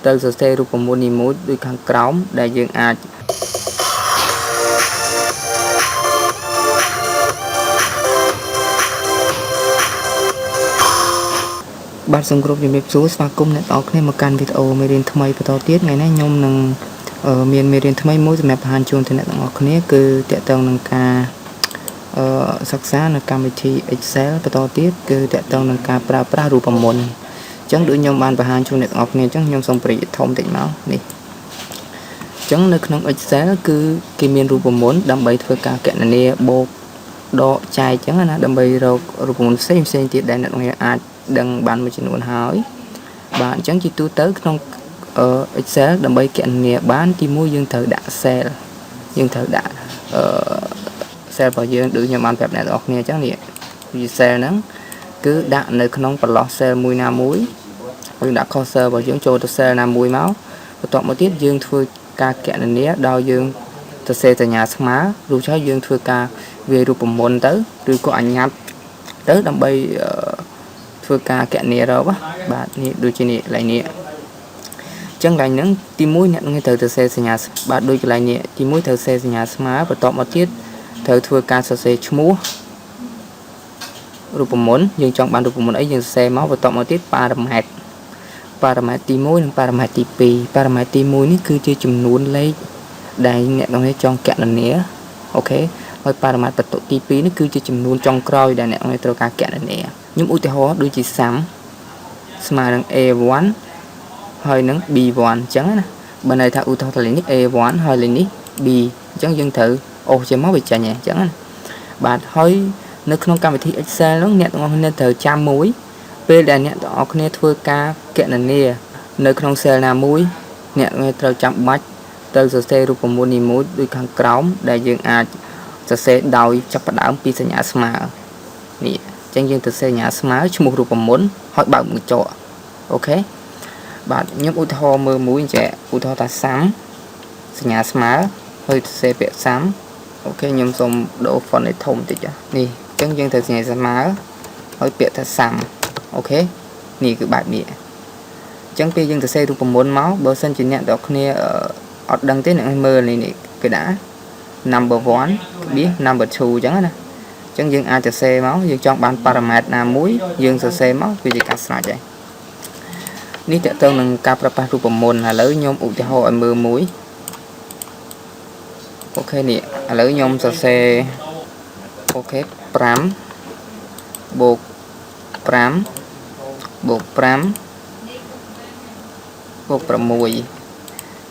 từ sơ xe rụp một ní mũi đôi kháng cõng để dương ai bạn xong group những số và cùng này đó nên một căn video mê điên thay và tiết ngày nay nhôm nâng miền mê điên thay mỗi map hàn chuông thì này đó này cứ tẹt tông nâng ca sắc giá là cam thi Excel và tiết cứ tẹt tông nâng ca pra rụp một chẳng đứa nhôm ban và hàn chuông này đó này chẳng nhôm xong bị thông tịnh máu này chẳng nơiក្នុងExcel គឺគេមានរូបមន្តដើម្បីធ្វើការកណនាបូកដកចែកចឹងណាដើម្បីរករូបមន្តផ្សេងទៀតដែលអ្នកនរអាចដឹងបានមួយចំនួនហើយបាទអញ្ចឹងជាទូទៅក្នុង Excel ដើម្បីកណនាបានទី1យើងត្រូវដាក់ cell យើងត្រូវដាក់cell របស់យើងដូចខ្ញុំបានប្រាប់អ្នកនរគ្នាអញ្ចឹងនេះវា cell ហ្នឹងគឺដាក់នៅក្នុងប្រឡោះ cell មួយណាមួយយើងដាក់ cursor របស់យើងចូលទៅ cell ណាមួយមកបន្ទាប់មកទៀតយើងធ្វើការកណនាដោយយើងសរសេរសញ្ញាស្មើរួចហើយយើងធ្វើការវាយរូបមន្តទៅឬក៏អញ្ញត្តិទៅដើម្បីធ្វើការកណនារកបាទនេះដូចជានេះកន្លែងនេះអញ្ចឹងកន្លែងហ្នឹងទី1អ្នកនឹងត្រូវសរសេរសញ្ញាបាទដូចកន្លែងនេះទី1ត្រូវសរសេរសញ្ញាស្មើបន្ទាប់មកទៀតត្រូវធ្វើការសរសេរឈ្មោះរូបមន្តយើងចង់បានរូបមន្តអីយើងសរសេរមកបន្ទាប់មកទៀតប៉ារ៉ាម៉ែត្រទី1និងប៉ារ៉ាម៉ែត្រទី2ប៉ារ៉ាម៉ែត្រទី1នេះគឺជាចំនួនលេខដែលអ្នកនរចង់កណនាអូខេហើយប៉ារ៉ាម៉ែត្របន្ទុកទី2នេះគឺជាចំនួនចុងក្រោយដែលអ្នកនរត្រូវការកណនាខ្ញុំឧទាហរណ៍ដូចជាសាំស្មើនឹង A1 ហើយនឹង B1 អញ្ចឹងណាបើន័យថាឧទាហរណ៍លេខនេះ A1 ហើយលេខនេះ B អញ្ចឹងយើងត្រូវអូសចេញមកវាចាញ់អញ្ចឹងណាបាទហើយនៅក្នុងកម្មវិធី Excel នោះអ្នកទាំងអស់គ្នាត្រូវចាំមួយពេលដែលអ្នកទាំងអស់គ្នាធ្វើការកណនានៅក្នុង cell ណាមួយអ្នកត្រូវចាំបាច់ត្រូវសរសេររូបមន្តនីមួយដូចខាងក្រោមដែលយើងអាចសរសេរដោយចាប់ផ្ដើមពីសញ្ញាស្មើនេះអញ្ចឹងយើងទៅសរសេរសញ្ញាស្មើឈ្មោះរូបមន្តហើយបើកកញ្ចក់អូខេបាទខ្ញុំឧទាហរណ៍មើលមួយអញ្ចឹងឧទាហរណ៍ថាសាំសញ្ញាស្មើហើយសរសេរពាក្យសាំអូខេខ្ញុំសូមដូរ font ឲ្យធំតិចនេះអញ្ចឹងយើងត្រូវសញ្ញាស្មើហើយពាក្យថាសាំអូខេនេះគឺបែបនេះអញ្ចឹងពេលយើងសរសេររូបមន្តមកបើសិនជាអ្នកទាំងគ្នាអត់ដឹងទេអ្នកមើលនេះគេដាក់ number 1 number 2 អញ្ចឹងណាអញ្ចឹងយើងអាចសរសេរមកយើងចង់បានប៉ារ៉ាម៉ែត្រណាមួយយើងសរសេរមកវាជាការស្រេចហើយនេះតើតើនឹងការប្រើប្រាស់រូបមន្តឥឡូវខ្ញុំឧទាហរណ៍ឲ្យមើលមួយអូខេនេះឥឡូវខ្ញុំសរសេរអូខេ5បូក5បូក6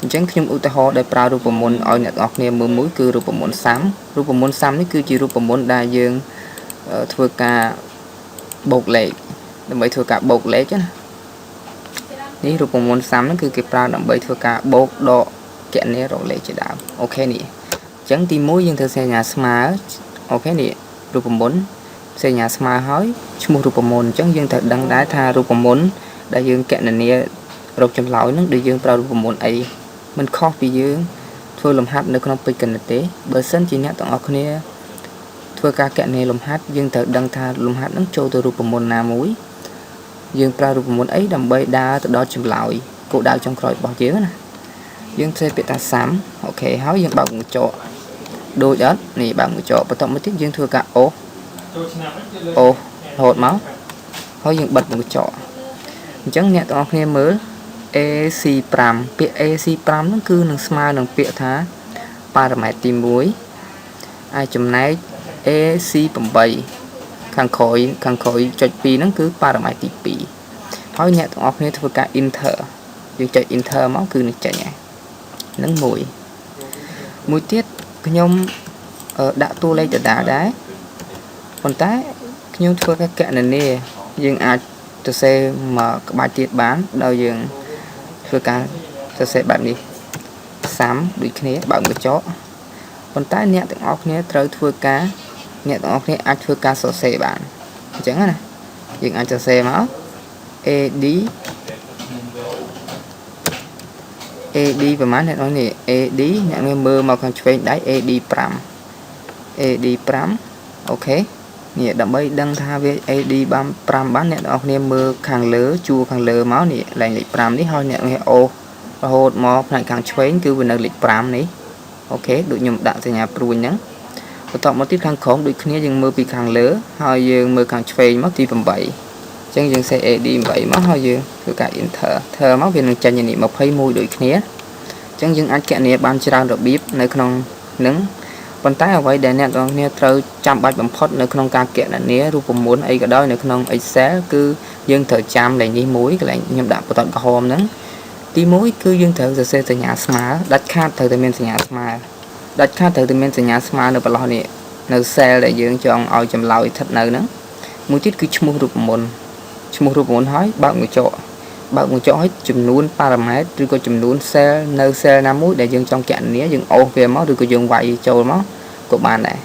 អញ្ចឹងខ្ញុំឧទាហរណ៍ដោយប្រើរូបមន្តឲ្យអ្នកនរគ្នាមើលមួយគឺរូបមន្តសាំនេះគឺជារូបមន្តដែលយើងធ្វើការបូកលេខដើម្បីធ្វើការបូកលេខណានេះរូបមន្តសាំហ្នឹងគឺគេប្រើដើម្បីធ្វើការបូកដកកណនារកលេខជាដើមអូខេនេះអញ្ចឹងទី1យើងត្រូវសរសេរសញ្ញាស្មើអូខេនេះរូបមន្តសញ្ញាស្មើហើយឈ្មោះរូបមន្តអញ្ចឹងយើងត្រូវដឹងដែរថារូបមន្តដែលយើងកណនារកចម្លើយហ្នឹងដែលយើងប្រើរូបមន្តអីមិនខុសពីយើងធ្វើលំហាត់នៅក្នុងពេជ្រគណិតទេបើសិនជាអ្នកទាំងអស់គ្នាធ្វើការកណនាលំហាត់យើងត្រូវដឹងថាលំហាត់ហ្នឹងចូលទៅរូបមន្តណាមួយយើងប្រើរូបមន្តអីដើម្បីដើរទៅដល់ចម្លើយគោលដៅចុងក្រោយរបស់យើងណាយើងផ្សេងពាក្យថាសាំអូខេហើយយើងបើកកញ្ចក់ដូចអត់នេះបើកកញ្ចក់បន្ទាប់មកទៀតយើងធ្វើការអូសរហូតមកហើយយើងបិទកញ្ចក់អញ្ចឹងអ្នកទាំងអស់គ្នាមើល AC5 ពាក្យ AC5 ហ្នឹងគឺនឹងស្មើនឹងពាក្យថាប៉ារ៉ាម៉ែត្រទី1ហើយចំណែក AC8 ខាងក្រោយចុច2ហ្នឹងគឺប៉ារ៉ាម៉ែត្រទី2ហើយអ្នកទាំងអស់គ្នាធ្វើការ enter យើងចុច enter មកគឺនឹងចេញហើយនឹងមួយទៀតខ្ញុំដាក់តួលេខដដែលដែរប៉ុន្តែខ្ញុំធ្វើការកណនាយើងអាចសរសេរមកក្បាច់ទៀតបានដោយយើងធ្វើការសរសេរបែបនេះសាំដូចគ្នាបើកកញ្ចក់ប៉ុន្តែអ្នកទាំងអស់គ្នាត្រូវធ្វើការអ្នកទាំងអស់គ្នាអាចធ្វើការសរសេរបានអញ្ចឹងណាយើងអាចសរសេរមក AD ប្រហែលអ្នកនរនេះ AD អ្នកមើលមកខាងឆ្វេងដៃ AD5 អូខេនេះដើម្បីដឹងថាវា AD បាន5បានអ្នកនរគ្នាមើលខាងលើជួរខាងលើមកនេះលេខ5នេះហើយអ្នកគ្នាអូ រហូតមកផ្នែកខាងឆ្វេងគឺវានៅលេខ5នេះអូខេដូចខ្ញុំដាក់សញ្ញាព្រួយហ្នឹងបន្តមកទៀតខាងក្រោមដូចគ្នាយើងមើលពីខាងលើហើយយើងមើលខាងឆ្វេងមកទី8អញ្ចឹងយើង set AD 8មកហើយយើងធ្វើការ enter មកវានឹងចេញនេះ21ដូចគ្នាអញ្ចឹងយើងអាចគណនាបានច្រើនរបៀបនៅក្នុងនឹងប៉ុន្តែអ្វីដែលអ្នកទាំងគ្នាត្រូវចាំបាច់បំផុតនៅក្នុងការគណនារូបមន្តអីក៏ដោយនៅក្នុង Excel គឺយើងត្រូវចាំលេខនេះមួយកន្លែងខ្ញុំដាក់បន្ទាត់ក្រហមហ្នឹងទី1គឺយើងត្រូវសរសេរសញ្ញាស្មើដាច់ខាតត្រូវតែមានសញ្ញាស្មើដាច់ខាតត្រូវតែមានសញ្ញាស្មើនៅបន្លោះនេះនៅ cell ដែលយើងចង់ឲ្យចម្លើយស្ថិតនៅហ្នឹងមួយទៀតគឺឈ្មោះរូបមន្តហើយបើកបញ្ចក់ឲ្យចំនួនប៉ារ៉ាម៉ែត្រឬក៏ចំនួន cell នៅ cell ណាមួយដែលយើងចង់គណនាយើងអូសវាមកឬក៏យើងវាយចូលមកក៏បានដែរ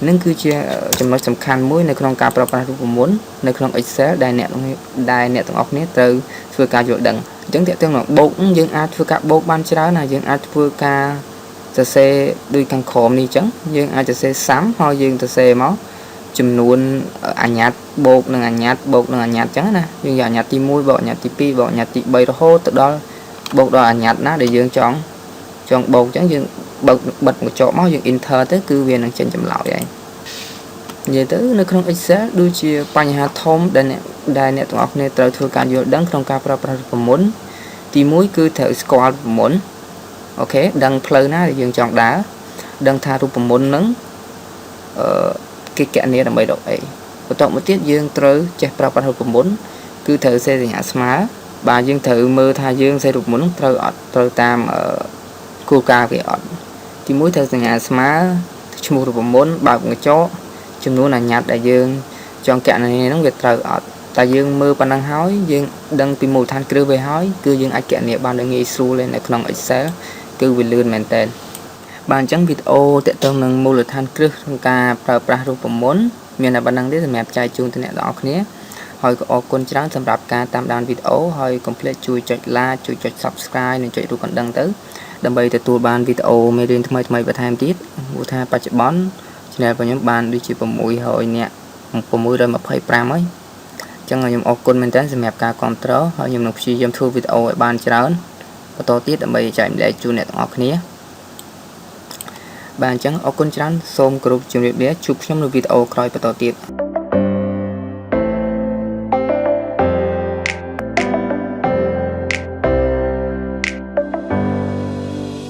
នឹងគឺជាចំណុចសំខាន់មួយនៅក្នុងការប្រើប្រាស់រូបមន្តនៅក្នុង Excel ដែលអ្នកទាំងអស់គ្នាត្រូវធ្វើការយល់ដឹងអញ្ចឹងតើទាំងបូកយើងអាចធ្វើការបូកបានច្រើនណាយើងអាចធ្វើការសរសេរដូចខាងក្រោមនេះអញ្ចឹងយើងអាចសរសេរសាំហើយយើងសរសេរមកចំនួនអញ្ញត្តិបូកនឹងអញ្ញត្តិអញ្ចឹងណាយើងយកអញ្ញត្តិទី1បូកអញ្ញត្តិទី2បូកអញ្ញត្តិទី3រហូតទៅដល់បូកដល់អញ្ញត្តិណាដែលយើងចង់បូកអញ្ចឹងយើងបើកបិទកញ្ចក់មកយើង enter ទៅគឺវានឹងចេញចម្លើយហើយនិយាយទៅនៅក្នុង Excel ដូចជាបញ្ហាធំដែលអ្នកទាំងអស់គ្នាត្រូវធ្វើការយល់ដឹងក្នុងការប្រើប្រាស់រូបមន្តទី1គឺត្រូវស្គាល់រូបមន្តអូខេដឹងផ្លូវណាដែលយើងចង់ដើរដឹងថារូបមន្តហ្នឹងគេគណនាដើម្បីរកអីបន្តមកទៀតយើងត្រូវចេះប្រើប្រាស់រូបមន្តគឺត្រូវសេសញ្ញាស្មើបាទយើងត្រូវមើលថាយើងសេរូបមន្តហ្នឹងត្រូវអត់ត្រូវតាមគោលការណ៍វាអត់ទី1ត្រូវសញ្ញាស្មើឈ្មោះរូបមន្តបើកកញ្ចក់ចំនួនអញ្ញត្តិដែលយើងចង់គណនាហ្នឹងវាត្រូវអត់តែយើងមើលប៉ុណ្ណឹងហើយយើងដឹងពីមូលដ្ឋានគ្រឹះវាហើយគឺយើងអាចគណនាបានដោយងាយស្រួលនៅក្នុង Excel គឺវាលឿនមែនតើបាទអញ្ចឹងវីដេអូទាក់ទងនឹងមូលដ្ឋានគ្រឹះក្នុងការប្រើប្រាស់រូបមន្តមានតែប៉ុណ្្នឹងទេសម្រាប់ចែកជូនទៅអ្នកទាំងអស់គ្នាហើយក៏អរគុណច្រើនសម្រាប់ការតាមដានវីដេអូហើយកុំភ្លេចជួយចុច like ជួយចុច subscribe និងចុចរូបកណ្ដឹងទៅដើម្បីទទួលបានវីដេអូមេរៀនថ្មីបន្ថែមទៀតព្រោះថាបច្ចុប្បន្ន channel របស់ខ្ញុំបានដូចជា600នាក់625ហើយអញ្ចឹងខ្ញុំអរគុណមែនតើសម្រាប់ការគាំទ្រហើយខ្ញុំនឹងព្យាយាមធ្វើវីដេអូឲ្យបានច្រើនបន្តទៀតដើម្បីចែកម្លែកជូនអ្នកទាំងអស់គ្នាបាទអញ្ចឹងអរគុណច្រើនសូមគោរពជម្រាបលាជួបខ្ញុំនៅវីដេអូក្រោយបន្តទៀត